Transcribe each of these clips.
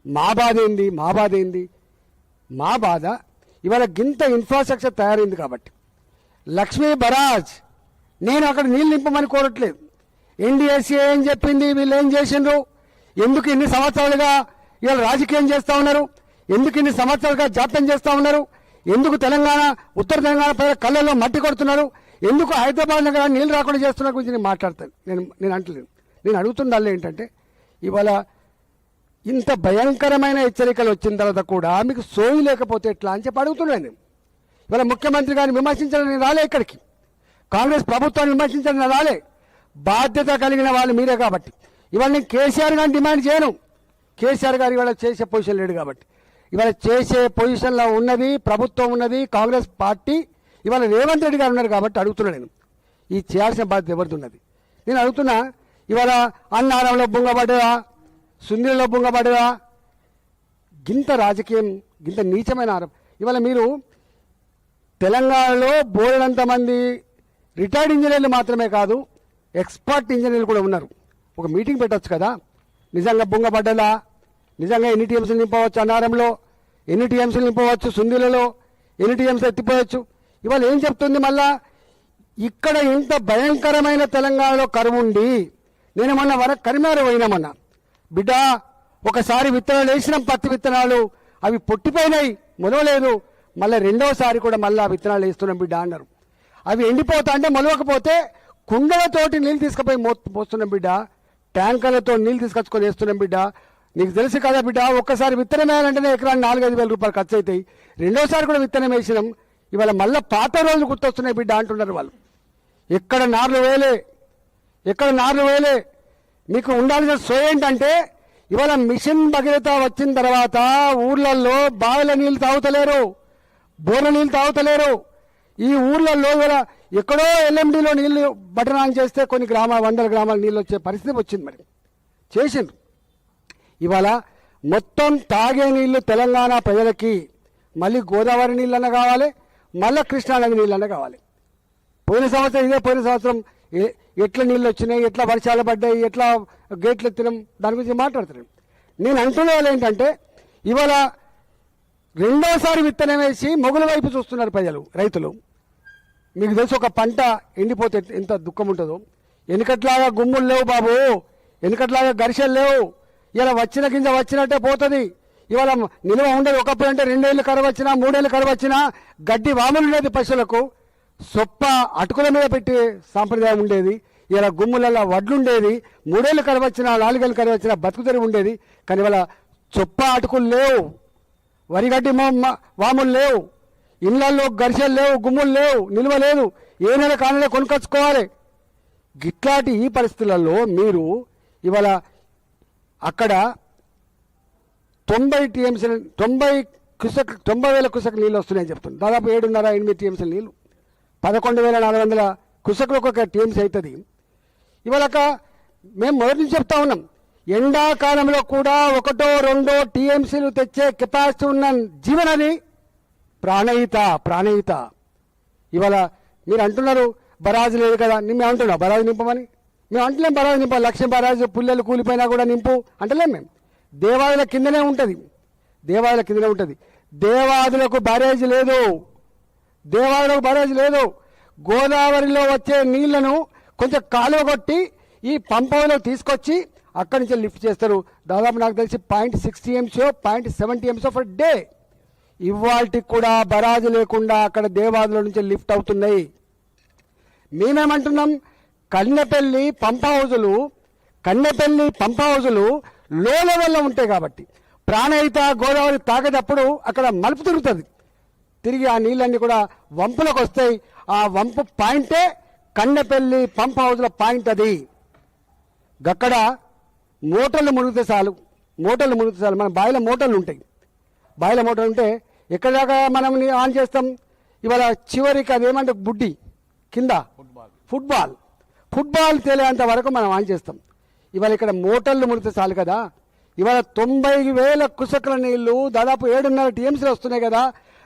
మా బాధ ఏంది మా బాధ ఇవాళ గింత ఇన్ఫ్రాస్ట్రక్చర్ తయారైంది కాబట్టి లక్ష్మీ బరాజ్ నేను అక్కడ నీళ్ళు నింపమని కోరట్లేదు. ఎన్డీఎస్ఏ ఏం చెప్పింది, వీళ్ళు ఏం చేసిండ్రు, ఎందుకు ఇన్ని సంవత్సరాలుగా ఇవాళ రాజకీయం చేస్తూ ఉన్నారు, ఎందుకు ఇన్ని సంవత్సరాలుగా జాప్యం చేస్తూ ఉన్నారు, ఎందుకు తెలంగాణ ఉత్తర తెలంగాణ ప్రజల కళ్ళల్లో మట్టి కొడుతున్నారు, ఎందుకు హైదరాబాద్ నగరం నీళ్ళు రాకుండా చేస్తున్న గురించి నేను మాట్లాడతాను. నేను అంటలేను. నేను అడుగుతుండాలి ఏంటంటే ఇవాళ ఇంత భయంకరమైన హెచ్చరికలు వచ్చిన తర్వాత కూడా మీకు సోయి లేకపోతే ఎట్లా అని చెప్పి అడుగుతున్నాను నేను. ఇవాళ ముఖ్యమంత్రి గారిని విమర్శించడం నేను రాలే, ఇక్కడికి కాంగ్రెస్ ప్రభుత్వాన్ని విమర్శించడం నేను రాలే. బాధ్యత కలిగిన వాళ్ళు మీరే కాబట్టి ఇవాళ నేను కేసీఆర్ గారిని డిమాండ్ చేయను. కేసీఆర్ గారు ఇవాళ చేసే పొజిషన్ లేడు కాబట్టి ఇవాళ చేసే పొజిషన్లో ఉన్నది ప్రభుత్వం, ఉన్నది కాంగ్రెస్ పార్టీ, ఇవాళ రేవంత్ రెడ్డి గారు ఉన్నారు కాబట్టి అడుగుతున్నాను నేను. ఈ చేయాల్సిన బాధ్యత ఎవరిది ఉన్నది నేను అడుగుతున్నా. ఇవాళ అన్నారంలో బొంగబడ్డదా, సుందరిలో బొంగబడ్డదా, గింత రాజకీయం, గింత నీచమైన ఆరోపణ. ఇవాళ మీరు తెలంగాణలో బోలెడంత మంది రిటైర్డ్ ఇంజనీర్లు మాత్రమే కాదు, ఎక్స్పర్ట్ ఇంజనీర్లు కూడా ఉన్నారు. ఒక మీటింగ్ పెట్టవచ్చు కదా, నిజంగా బొంగబడ్డలా, నిజంగా ఎన్ని టీఎంసీలు నింపవచ్చు, అన్నారంలో ఎన్ని టీఎంసీలు నింపవచ్చు, సుందీలలో ఎన్ని టీఎంసీలు ఎత్తిపోవచ్చు. ఇవాళ ఏం చెప్తుంది మళ్ళా, ఇక్కడ ఇంత భయంకరమైన తెలంగాణలో కరువు ఉండి, నేను మొన్న వరకు కరిమారు పోయినామన్నా, బిడ్డ ఒకసారి విత్తనాలు వేసినాం, పత్తి విత్తనాలు అవి పొట్టిపోయినాయి, మొలవలేదు, మళ్ళీ రెండోసారి కూడా మళ్ళీ విత్తనాలు వేస్తున్నాం బిడ్డ అన్నారు. అవి ఎండిపోతా అంటే మొలవకపోతే కుండలతోటి నీళ్ళు తీసుకుపోయి పోస్తున్నాం బిడ్డ, ట్యాంకర్లతో నీళ్ళు తీసుకొచ్చుకొని వేస్తున్నాం బిడ్డ. నీకు తెలుసు కదా బిడ్డ, ఒక్కసారి విత్తనం వేయాలంటేనే ఎకరానికి 4-5 వేల రూపాయలు ఖర్చు అవుతాయి. రెండోసారి కూడా విత్తనం వేసినాం, ఇవాళ మళ్ళీ పాత రోజులు గుర్తొస్తున్నాయి బిడ్డ అంటున్నారు వాళ్ళు. ఎక్కడ నార్లు వేలే. మీకు ఉండాల్సిన సో ఏంటంటే ఇవాళ మిషన్ భగీరథ వచ్చిన తర్వాత ఊర్లలో బావిల నీళ్ళు తాగుతలేరు, బోర్ల నీళ్ళు తాగుతలేరు. ఈ ఊర్లలో ఇవాళ ఎక్కడో ఎల్ఎండిలో నీళ్లు బటనాలు చేస్తే కొన్ని 100 గ్రామాల నీళ్ళు వచ్చే పరిస్థితి వచ్చింది. మరి చేసిండ్రు. ఇవాళ మొత్తం తాగే నీళ్లు తెలంగాణ ప్రజలకి మళ్ళీ గోదావరి నీళ్ళన్నా కావాలి, మళ్ళీ కృష్ణానది నీళ్ళన్నా కావాలి. పోయిన సంవత్సరం ఎట్లా నీళ్ళు వచ్చినాయి, ఎట్లా వర్షాలు పడ్డాయి, ఎట్లా గేట్లు ఎత్తినాం, దాని గురించి మాట్లాడుతున్నాను. నేను అంటున్న వాళ్ళు ఏంటంటే ఇవాళ రెండోసారి విత్తనం వేసి మొగుల వైపు చూస్తున్నారు ప్రజలు, రైతులు. మీకు తెలుసు ఒక పంట ఎండిపోతే ఎంత దుఃఖం ఉంటుందో. వెనుకట్లాగా గుమ్ములు లేవు బాబు, వెనుకట్లాగా ఘర్షలు లేవు. ఇలా వచ్చిన గింజ వచ్చినట్టే పోతుంది. ఇవాళ నిల్వ ఉండదు. ఒకప్పుడు అంటే 2 ఏళ్ళు కరువు వచ్చినా, 3 ఏళ్ళు కరువు వచ్చినా గడ్డి వాములు ఉండేది పశువులకు, సొప్ప అటుకుల మీద పెట్టి సాంప్రదాయం ఉండేది. ఇలా గుమ్ములలో వడ్లుండేది. 3 ఏళ్ళు కరువు వచ్చినా, 4 ఏళ్ళు కరువు వచ్చినా బతుకుతెరి ఉండేది. కానీ ఇవాళ చొప్ప అటుకులు లేవు, వరిగడ్డి వాములు లేవు, ఇళ్లలో ఘర్షలు లేవు, గుమ్ములు లేవు, నిల్వ లేదు. ఏ నెల కానలే కొనుకొచ్చుకోవాలి. గిట్లాంటి ఈ పరిస్థితులలో మీరు ఇవాళ అక్కడ 90 టీఎంసీలు 90,000 క్యూసెక్ నీళ్ళు వస్తున్నాయని చెప్తుంది. దాదాపు 7.5-8 టీఎంసీల నీళ్ళు, 11,400 క్యూసెక్లు ఒక్కొక్క టీఎంసీ అవుతుంది. ఇవాళ మేము మొదటి నుంచి చెప్తా ఉన్నాం, ఎండాకాలంలో కూడా 1-2 టీఎంసీలు తెచ్చే కెపాసిటీ ఉన్న జీవనది ప్రాణహిత. ఇవాళ మీరు అంటున్నారు బరాజు లేదు కదా, మేము అంటున్నాం బరాజు నింపమని. మేము అంటలేం బరాజు నింపాలి, లక్ష్యం బరాజు పుల్లలు కూలిపోయినా కూడా నింపు అంటలేం. మేము దేవాదుల కిందనే ఉంటుంది. దేవాదులకు బ్యారేజ్ లేదు. గోదావరిలో వచ్చే నీళ్లను కొంచెం కాలువ కొట్టి ఈ పంపలో తీసుకొచ్చి అక్కడి నుంచి లిఫ్ట్ చేస్తారు. దాదాపు నాకు తెలిసి 0.6 TMC 0.7 TMC ఫర్ డే. ఇవాళకి కూడా బరాజు లేకుండా అక్కడ దేవాదుల నుంచి లిఫ్ట్ అవుతున్నాయి. మేమేమంటున్నాం, కన్నెపల్లి పంప్ హౌజులు లో లెవెల్లో ఉంటాయి కాబట్టి ప్రాణహిత గోదావరి తాగేటప్పుడు అక్కడ మలుపు తిరిగి ఆ నీళ్ళన్నీ కూడా వంపులకు వస్తాయి. ఆ వంపు పాయింటే కన్నెపల్లి పంప్ హౌజ్ల పాయింట్. అది గక్కడ మోటార్లు మునిగితే చాలు. మన బాయిల మోటార్లు ఉంటాయి. ఉంటే ఎక్కడ దాకా మనం ఆన్ చేస్తాం. ఇవాళ చివరికి అదేమంటే బుడ్డి కింద ఫుట్బాల్ తేలేంత వరకు మనం ఆన్ చేస్తాం. ఇవాళ ఇక్కడ మోటార్లు మునిగితే చాలు కదా. ఇవాళ 90,000 క్యూసెక్ల నీళ్లు దాదాపు 7.5 టీఎంసీలు వస్తున్నాయి కదా.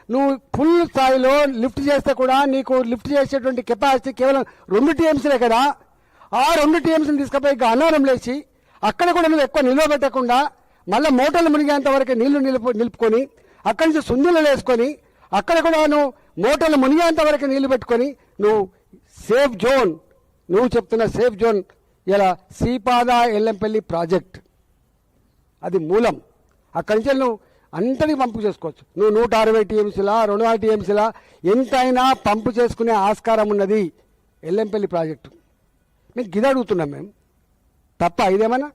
నువ్వు ఫుల్ స్థాయిలో లిఫ్ట్ చేస్తే కూడా నీకు లిఫ్ట్ చేసేటువంటి కెపాసిటీ కేవలం 2 టీఎంసీలే కదా. ఆ 2 టీఎంసీలు తీసుకుపోయి అన్నారం లేచి అక్కడ కూడా నువ్వు ఎక్కువ నిల్వ పెట్టకుండా మళ్ళీ మోటార్లు మునిగేంత వరకు నీళ్లు నిలుపుకొని అక్కడి నుంచి సుందీలు వేసుకొని అక్కడ కూడా నువ్వు మోటార్లు మునిగేంత వరకు నీళ్లు పెట్టుకొని నువ్వు సేఫ్ జోన్, నువ్వు చెప్తున్న సేఫ్ జోన్ ఇలా శ్రీపాద ఎల్లంపల్లి ప్రాజెక్ట్ అది మూలం. అక్కడి నుంచి నువ్వు అంతటికి పంపు చేసుకోవచ్చు. నువ్వు 160 టీఎంసీలా 200 టీఎంసీలా ఎంతైనా పంపు చేసుకునే ఆస్కారం ఉన్నది ఎల్లంపల్లి ప్రాజెక్టు. మీకు గిది అడుగుతున్నాం మేము, తప్ప ఇదేమన్నా?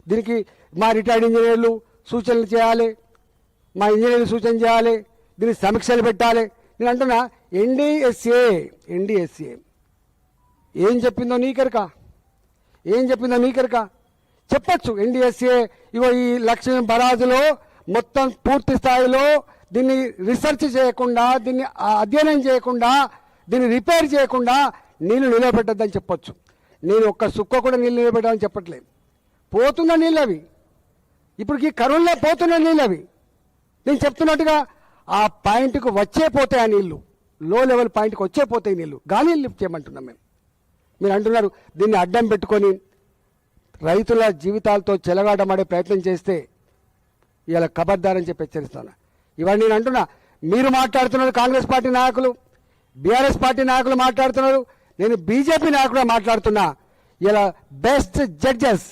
దీనికి మా రిటైర్డ్ ఇంజనీర్లు సూచనలు చేయాలి, మా ఇంజనీర్లు సూచన చేయాలి, దీనికి సమీక్షలు పెట్టాలి. నేను అంటున్నా ఎన్డీఎస్ఏ ఏం చెప్పిందో నీకెరక, చెప్పచ్చు. ఎన్డీఎస్ఏ ఇగో ఈ లక్ష్మీ బరాజులో మొత్తం పూర్తి స్థాయిలో దీన్ని రీసెర్చ్ చేయకుండా, దీన్ని అధ్యయనం చేయకుండా, దీన్ని రిపేర్ చేయకుండా నీళ్లు నిలబెట్టద్దని చెప్పొచ్చు. నేను ఒక్క సుక్క కూడా నీళ్ళు నిలబెట్టాలని చెప్పట్లేదు. పోతున్న నీళ్ళు అవి, ఇప్పటికి కరువులో పోతున్న నీళ్ళు అవి. నేను చెప్తున్నట్టుగా ఆ పాయింట్కు వచ్చే పోతాయి ఆ నీళ్లు, లో లెవెల్ పాయింట్కి వచ్చే పోతాయి నీళ్లు, గాలి లిఫ్ట్ చేయమంటున్నాం మేము. మీరు అంటున్నారు దీన్ని అడ్డం పెట్టుకొని రైతుల జీవితాలతో చెలగాటమాడే ప్రయత్నం చేస్తే ఇలా ఖబర్దారని చెప్పి హెచ్చరిస్తాను. ఇవన్నీ నేను అంటున్నా, మీరు మాట్లాడుతున్నారు, కాంగ్రెస్ పార్టీ నాయకులు, బీఆర్ఎస్ పార్టీ నాయకులు మాట్లాడుతున్నారు, నేను బీజేపీ నాయకులు మాట్లాడుతున్నా. ఇలా బెస్ట్ జడ్జెస్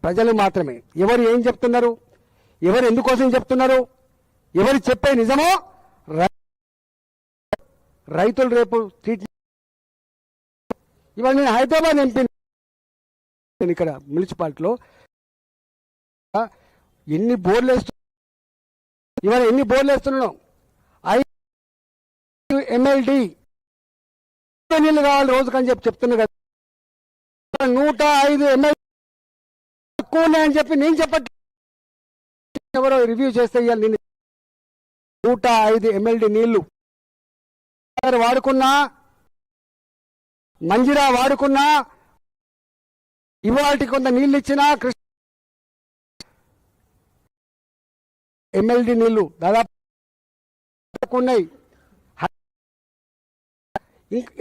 ప్రజలు మాత్రమే. ఎవరు ఏం చెప్తున్నారు, ఎవరు ఎందుకోసం చెప్తున్నారు, ఎవరు చెప్పే నిజమో రైతులు రేపు ట్రీట్మెంట్. ఇవాళ నేను హైదరాబాద్ ఎంపీ, ఇక్కడ మున్సిపాలిటీలో ఎన్ని బోర్లు వేస్తున్నాం. 5 MLD నీళ్ళు కావాలి రోజుకని చెప్తున్నా కదా. 105 MLD తక్కువ ఉన్నాయని చెప్పి నేను చెప్పట్లేదు, ఎవరో రివ్యూ చేస్తే ఇవాళ నేను 105 MLD నీళ్లు వాడుకున్నా, మంజిరా వాడుకున్నా, ఇవాళకి కొంత నీళ్ళు ఇచ్చినా MLD నీళ్లు దాదాపు ఉన్నాయి.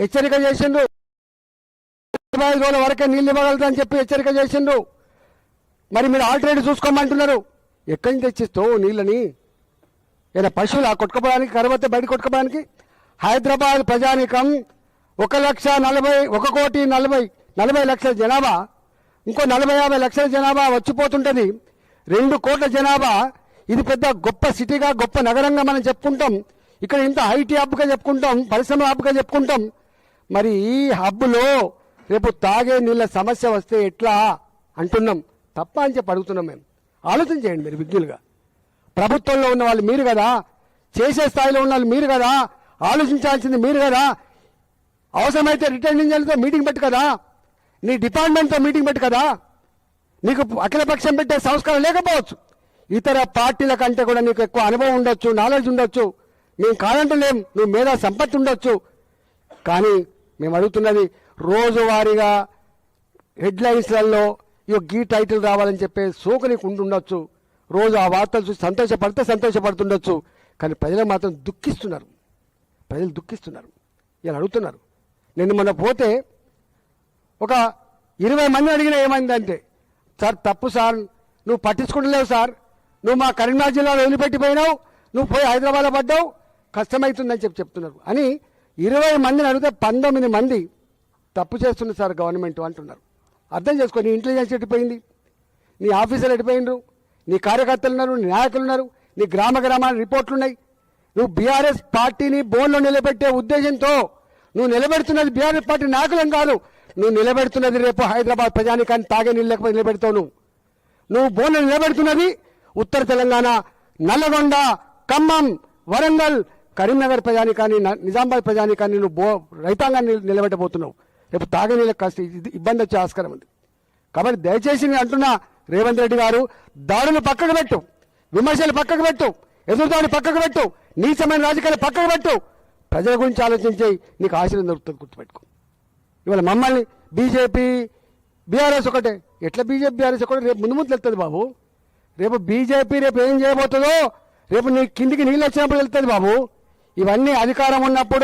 హెచ్చరిక చేసిండ్రు, 25 రోజుల వరకే నీళ్ళు ఇవ్వగలుగుతారని చెప్పి హెచ్చరిక చేసిండ్రు. మరి మీరు ఆల్టర్నేటివ్ చూసుకోమంటున్నారు. ఎక్కడి నుంచి తెచ్చిస్తావు నీళ్ళని? ఏదైనా పశువులు కొట్టుకోవడానికి, కరవతే బయట కొట్టుకోవడానికి? హైదరాబాద్ ప్రజానికం 1,40,40 లక్షల జనాభా, ఇంకో 40-50 లక్షల జనాభా వచ్చిపోతుంటుంది. 2 కోట్ల జనాభా. ఇది పెద్ద గొప్ప సిటీగా, గొప్ప నగరంగా మనం చెప్పుకుంటాం. ఇక్కడ ఇంత ఐటీ హబ్గా చెప్పుకుంటాం, పరిశ్రమ హబ్గా చెప్పుకుంటాం. మరి ఈ హబ్లో రేపు తాగే నీళ్ళ సమస్య వస్తే ఎట్లా అంటున్నాం. తప్ప అని చెప్పి అడుగుతున్నాం మేము. ఆలోచన చేయండి మీరు విజ్ఞులుగా. ప్రభుత్వంలో ఉన్న వాళ్ళు మీరు కదా, చేసే స్థాయిలో ఉన్న వాళ్ళు మీరు కదా, ఆలోచించాల్సింది మీరు కదా. అవసరమైతే రిటైర్డ్ ఇంజనీర్లతో మీటింగ్ పెట్టు కదా, నీ డిపార్ట్మెంట్తో మీటింగ్ పెట్టు కదా. నీకు అఖిలపక్షం పెట్టే సంస్కారం లేకపోవచ్చు, ఇతర పార్టీల కంటే కూడా నీకు ఎక్కువ అనుభవం ఉండొచ్చు, నాలెడ్జ్ ఉండొచ్చు. మేము కాదంటలేం, నువ్వు మేధా సంపత్తి ఉండొచ్చు. కానీ మేము అడుగుతున్నది రోజువారీగా హెడ్లైన్స్లలో గీ టైటిల్ రావాలని చెప్పే సోకు నీకు ఉండొచ్చు. రోజు ఆ వార్తలు చూసి సంతోషపడుతుండొచ్చు. కానీ ప్రజలు మాత్రం దుఃఖిస్తున్నారు. ఇలా అడుగుతున్నారు. నేను మొన్న పోతే ఒక 20 మంది అడిగిన ఏమైందంటే, సార్ తప్పు సార్, నువ్వు పట్టించుకుంటలేవు సార్, నువ్వు మా కరీంనగర్ జిల్లాలో వదిలిపెట్టిపోయినావు, నువ్వు పోయి హైదరాబాద్లో పడ్డావు, కష్టమవుతుందని చెప్తున్నారు అని 20 మందిని అడిగితే 19 మంది తప్పు చేస్తుంది సార్ గవర్నమెంట్ అంటున్నారు. అర్థం చేసుకో, నీ ఇంటెలిజెన్స్ ఎట్టిపోయింది, నీ ఆఫీసర్లు ఎట్టిపోయినరు, నీ కార్యకర్తలు ఉన్నారు, నీ నాయకులు ఉన్నారు, నీ గ్రామాల రిపోర్ట్లు ఉన్నాయి. నువ్వు బీఆర్ఎస్ పార్టీని బోన్లో నిలబెట్టే ఉద్దేశంతో నువ్వు నిలబెడుతున్నది బీఆర్ఎస్ పార్టీ నాయకులం కాదు, నువ్వు నిలబెడుతున్నది రేపు హైదరాబాద్ ప్రజానికాన్ని తాగే నీళ్ళు లేకపోతే నిలబెడతావు. నువ్వు బోన్లో నిలబెడుతున్నది ఉత్తర తెలంగాణ, నల్లగొండ, ఖమ్మం, వరంగల్, కరీంనగర్ ప్రజానికాన్ని, నిజామాబాద్ ప్రజానికాన్ని నువ్వు రైతాంగాన్ని నిలబెట్టబోతున్నావు. రేపు తాగే నీళ్ళకి కాస్త ఇబ్బంది వచ్చే ఆస్కారం ఉంది. కాబట్టి దయచేసి నేను అంటున్నా, రేవంత్ రెడ్డి గారు దాడులు పక్కకు పెట్టు, విమర్శలు పక్కకు పెట్టు, ఎదురుదాడి పక్కకు పెట్టు, నీచమైన రాజకీయాలు పక్కకు పెట్టు, ప్రజల గురించి ఆలోచించి నీకు ఆశీర్వాదం దొరుకుతుంది. గుర్తుపెట్టుకో. ఇవాళ మమ్మల్ని బీజేపీ బీఆర్ఎస్ ఒకటే, ఎట్లా బీజేపీ బీఆర్ఎస్ ఒకటే రేపు ముందు వెళ్తుంది బాబు. రేపు బీజేపీ రేపు ఏం చేయబోతుందో రేపు నీ కిందికి నీళ్ళు వచ్చినప్పుడు వెళ్తుంది బాబు. ఇవన్నీ అధికారం ఉన్నప్పుడు